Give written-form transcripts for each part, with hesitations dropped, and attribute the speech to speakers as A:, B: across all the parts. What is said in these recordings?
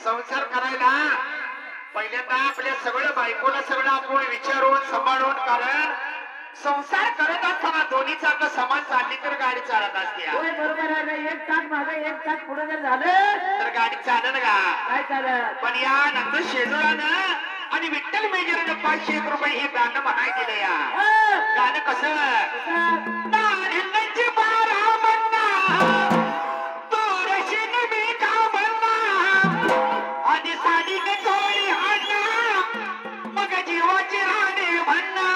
A: संसार करायला पहिल्यांदा आपल्या सगळं बायकोला सगळं आपण विचारून सांभाळून, कारण संसार करत असताना दोन्ही चाक समान चालली तर गाडी चालत असते.
B: होय बरोबर आहे. एक चाक मागे एक चाक पुढे जर झालं
A: तर गाडी चालत का?
B: काय चालत? पण
A: या नंतर शेजारानं आणि विठ्ठल मेजरनं 500 रुपये हे गाणं म्हणाय दिलं या. गाणं कसं? नारिंगाची बारा म्हणा तू रशीन मी का म्हणा आधी साडी थोडी हाणा मग जीवाची राणी म्हणा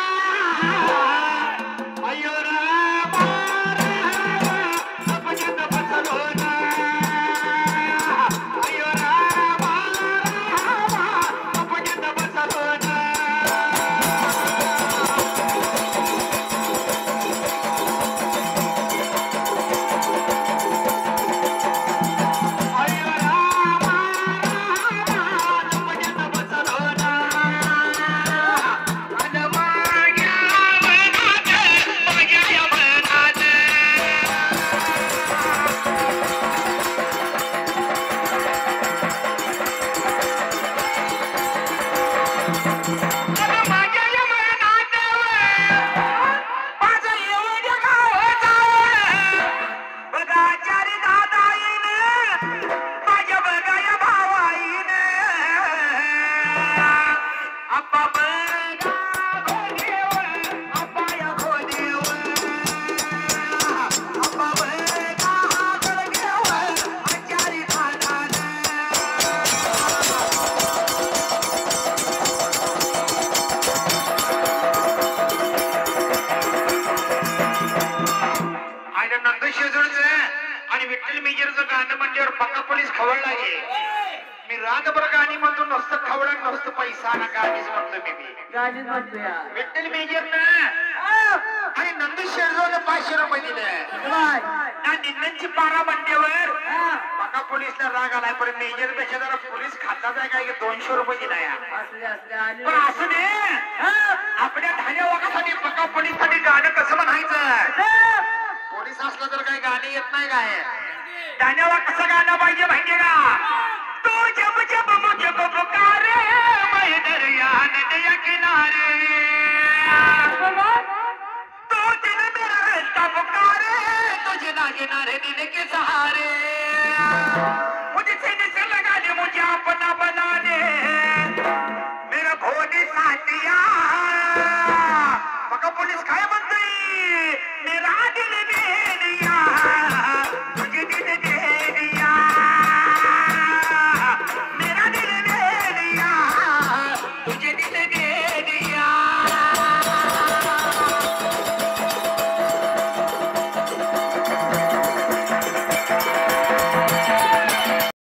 A: अयो रामा अपजत बसलो ना अयो रामा अपजत बसलो ना आणि विठ्ठल मेजरचं गाणं म्हणल्यावर पक्का पोलीस खवळला गे. मी रातभर गाणी म्हणतो, नुसतं खवळण नुसतं पैसा ना गाणीच म्हणतो मी
B: गाडीच म्हणतोय.
A: विठ्ठल मेजरनं आणि नंदू शेळजोनं 500 रुपये दिले ना. निंदनची पारा म्हणल्यावर पक्का पोलीसला राग आलाय, पण मेजर पेक्षा जरा पोलीस खातात आहे काय 200 रुपये दिला या. पण असं दे आपल्या धान्या वागासाठी पक्का पोलीस साठी गाणं कसं म्हणायचं? पोलीस असलं तर काही गाणी येत नाही काय? धान्यावर कसं गाणं पाहिजे माहितीये का?